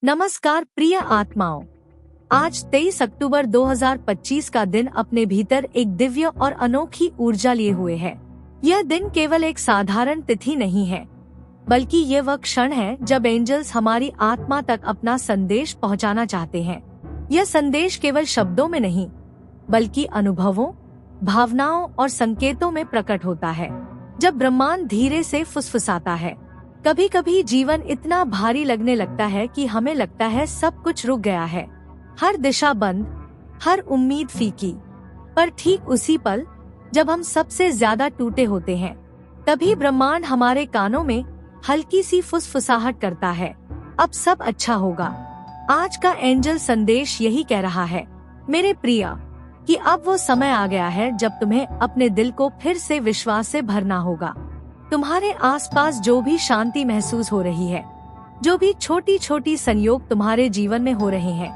नमस्कार प्रिय आत्माओं, आज 23 अक्टूबर 2025 का दिन अपने भीतर एक दिव्य और अनोखी ऊर्जा लिए हुए है। यह दिन केवल एक साधारण तिथि नहीं है, बल्कि ये वह क्षण है जब एंजल्स हमारी आत्मा तक अपना संदेश पहुंचाना चाहते हैं। यह संदेश केवल शब्दों में नहीं, बल्कि अनुभवों, भावनाओं और संकेतों में प्रकट होता है। जब ब्रह्मांड धीरे से फुसफुसाता है, कभी कभी जीवन इतना भारी लगने लगता है कि हमें लगता है सब कुछ रुक गया है, हर दिशा बंद, हर उम्मीद फीकी। पर ठीक उसी पल जब हम सबसे ज्यादा टूटे होते हैं, तभी ब्रह्मांड हमारे कानों में हल्की सी फुसफुसाहट करता है, अब सब अच्छा होगा। आज का एंजल संदेश यही कह रहा है, मेरे प्रिय, कि अब वो समय आ गया है जब तुम्हें अपने दिल को फिर से विश्वास से भरना होगा। तुम्हारे आसपास जो भी शांति महसूस हो रही है, जो भी छोटी छोटी संयोग तुम्हारे जीवन में हो रहे हैं,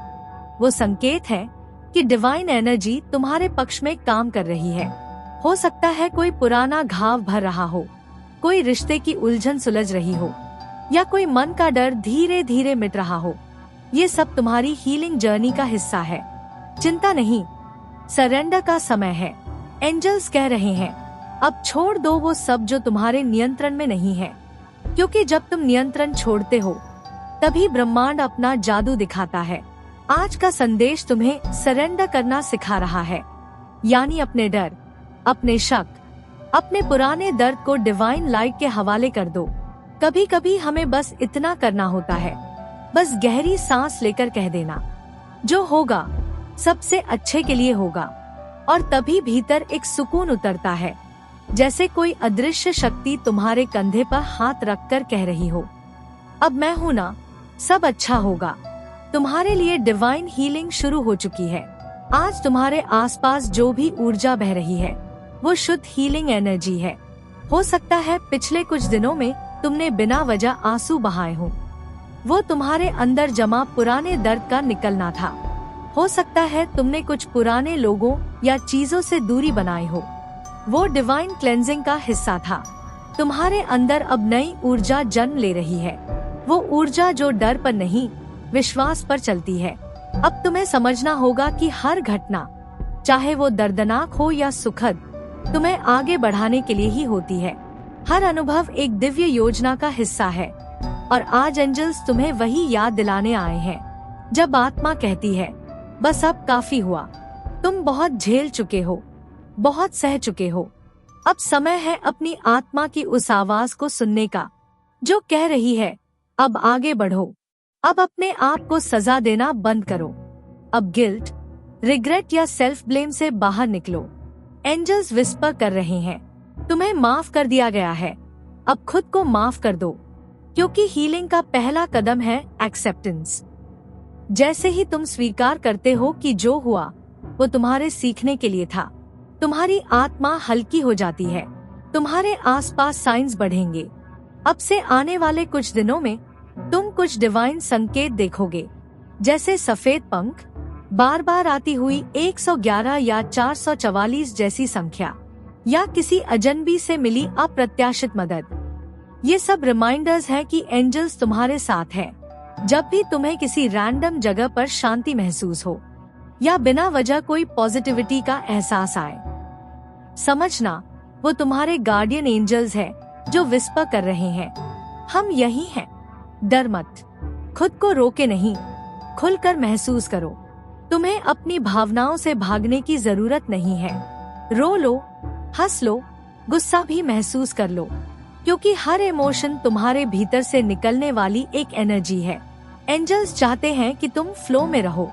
वो संकेत है कि डिवाइन एनर्जी तुम्हारे पक्ष में काम कर रही है। हो सकता है कोई पुराना घाव भर रहा हो, कोई रिश्ते की उलझन सुलझ रही हो, या कोई मन का डर धीरे धीरे मिट रहा हो। ये सब तुम्हारी हीलिंग जर्नी का हिस्सा है। चिंता नहीं, सरेंडर का समय है। एंजल्स कह रहे हैं, अब छोड़ दो वो सब जो तुम्हारे नियंत्रण में नहीं है, क्योंकि जब तुम नियंत्रण छोड़ते हो, तभी ब्रह्मांड अपना जादू दिखाता है। आज का संदेश तुम्हें सरेंडर करना सिखा रहा है, यानी अपने डर, अपने शक, अपने पुराने दर्द को डिवाइन लाइट के हवाले कर दो। कभी कभी हमें बस इतना करना होता है, बस गहरी सांस लेकर कह देना, जो होगा सबसे अच्छे के लिए होगा। और तभी भीतर एक सुकून उतरता है, जैसे कोई अदृश्य शक्ति तुम्हारे कंधे पर हाथ रखकर कह रही हो, अब मैं हूँ ना, सब अच्छा होगा। तुम्हारे लिए डिवाइन हीलिंग शुरू हो चुकी है। आज तुम्हारे आसपास जो भी ऊर्जा बह रही है, वो शुद्ध हीलिंग एनर्जी है। हो सकता है पिछले कुछ दिनों में तुमने बिना वजह आंसू बहाए हो, वो तुम्हारे अंदर जमा पुराने दर्द का निकलना था। हो सकता है तुमने कुछ पुराने लोगों या चीजों से दूरी बनाई हो, वो डिवाइन क्लेंजिंग का हिस्सा था। तुम्हारे अंदर अब नई ऊर्जा जन्म ले रही है, वो ऊर्जा जो डर पर नहीं, विश्वास पर चलती है। अब तुम्हें समझना होगा कि हर घटना, चाहे वो दर्दनाक हो या सुखद, तुम्हें आगे बढ़ाने के लिए ही होती है। हर अनुभव एक दिव्य योजना का हिस्सा है, और आज एंजल्स तुम्हें वही याद दिलाने आए हैं। जब आत्मा कहती है, बस अब काफी हुआ, तुम बहुत झेल चुके हो, बहुत सह चुके हो, अब समय है अपनी आत्मा की उस आवाज को सुनने का, जो कह रही है, अब आगे बढ़ो, अब अपने आप को सजा देना बंद करो, अब गिल्ट, रिग्रेट या सेल्फ ब्लेम से बाहर निकलो। एंजल्स विस्पर कर रहे हैं, तुम्हें माफ कर दिया गया है, अब खुद को माफ कर दो, क्योंकि हीलिंग का पहला कदम है एक्सेप्टेंस। जैसे ही तुम स्वीकार करते हो कि जो हुआ वो तुम्हारे सीखने के लिए था, तुम्हारी आत्मा हल्की हो जाती है। तुम्हारे आसपास साइंस बढ़ेंगे। अब से आने वाले कुछ दिनों में तुम कुछ डिवाइन संकेत देखोगे, जैसे सफेद पंख, बार बार आती हुई 111 या 444 जैसी संख्या, या किसी अजनबी से मिली अप्रत्याशित मदद। ये सब रिमाइंडर्स हैं कि एंजल्स तुम्हारे साथ हैं। जब भी तुम्हें किसी रैंडम जगह पर शांति महसूस हो, या बिना वजह कोई पॉजिटिविटी का एहसास आए, समझना वो तुम्हारे गार्डियन एंजल्स हैं, जो विस्पर कर रहे हैं, हम यही हैं, डर मत। खुद को रोके नहीं, खुलकर महसूस करो। तुम्हें अपनी भावनाओं से भागने की जरूरत नहीं है। रो लो, हंस लो, गुस्सा भी महसूस कर लो, क्योंकि हर इमोशन तुम्हारे भीतर से निकलने वाली एक एनर्जी है। एंजल्स चाहते हैं कि तुम फ्लो में रहो,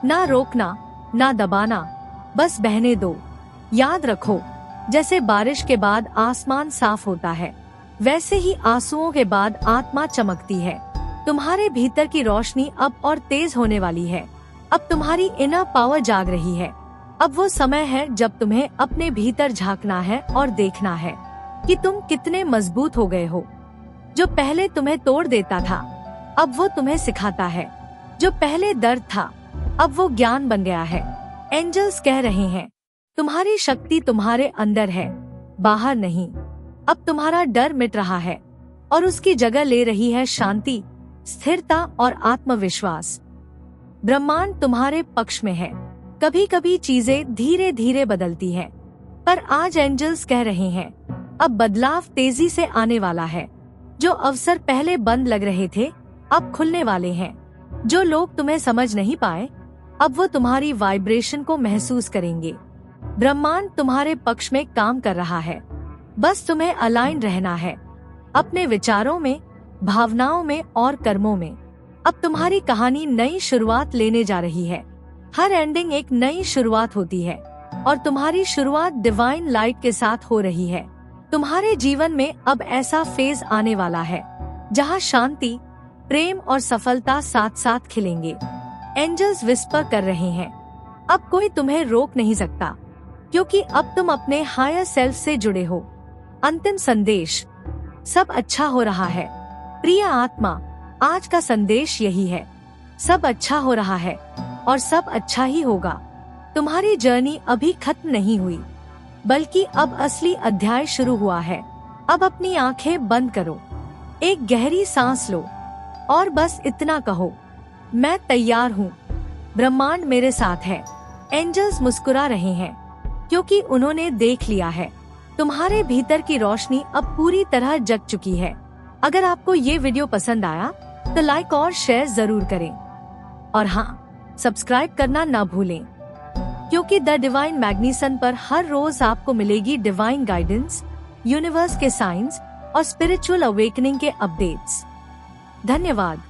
ना रोकना, ना दबाना, बस बहने दो। याद रखो, जैसे बारिश के बाद आसमान साफ होता है, वैसे ही आंसुओं के बाद आत्मा चमकती है। तुम्हारे भीतर की रोशनी अब और तेज होने वाली है। अब तुम्हारी इनर पावर जाग रही है। अब वो समय है जब तुम्हें अपने भीतर झांकना है और देखना है कि तुम कितने मजबूत हो गए हो। जो पहले तुम्हें तोड़ देता था, अब वो तुम्हें सिखाता है। जो पहले दर्द था, अब वो ज्ञान बन गया है। एंजल्स कह रहे हैं, तुम्हारी शक्ति तुम्हारे अंदर है, बाहर नहीं। अब तुम्हारा डर मिट रहा है और उसकी जगह ले रही है शांति, स्थिरता और आत्मविश्वास। ब्रह्मांड तुम्हारे पक्ष में है। कभी कभी चीजें धीरे धीरे बदलती हैं, पर आज एंजल्स कह रहे हैं अब बदलाव तेजी से आने वाला है। जो अवसर पहले बंद लग रहे थे अब खुलने वाले हैं। जो लोग तुम्हें समझ नहीं पाए अब वो तुम्हारी वाइब्रेशन को महसूस करेंगे। ब्रह्मांड तुम्हारे पक्ष में काम कर रहा है, बस तुम्हें अलाइन रहना है अपने विचारों में, भावनाओं में और कर्मों में। अब तुम्हारी कहानी नई शुरुआत लेने जा रही है। हर एंडिंग एक नई शुरुआत होती है और तुम्हारी शुरुआत डिवाइन लाइट के साथ हो रही है। तुम्हारे जीवन में अब ऐसा फेज आने वाला है जहां शांति, प्रेम और सफलता साथ साथ खिलेंगे। एंजल्स विस्पर कर रहे हैं अब कोई तुम्हें रोक नहीं सकता, क्योंकि अब तुम अपने हायर सेल्फ से जुड़े हो। अंतिम संदेश, सब अच्छा हो रहा है। प्रिय आत्मा, आज का संदेश यही है, सब अच्छा हो रहा है और सब अच्छा ही होगा। तुम्हारी जर्नी अभी खत्म नहीं हुई, बल्कि अब असली अध्याय शुरू हुआ है। अब अपनी आंखें बंद करो, एक गहरी सांस लो और बस इतना कहो, मैं तैयार हूँ, ब्रह्मांड मेरे साथ है। एंजल्स मुस्कुरा रहे हैं क्योंकि उन्होंने देख लिया है तुम्हारे भीतर की रोशनी अब पूरी तरह जग चुकी है। अगर आपको ये वीडियो पसंद आया तो लाइक और शेयर जरूर करें और हाँ, सब्सक्राइब करना ना भूलें, क्योंकि द डिवाइन मैग्नीसन पर हर रोज आपको मिलेगी डिवाइन गाइडेंस, यूनिवर्स के साइंस और स्पिरिचुअल अवेकनिंग के अपडेट्स। धन्यवाद।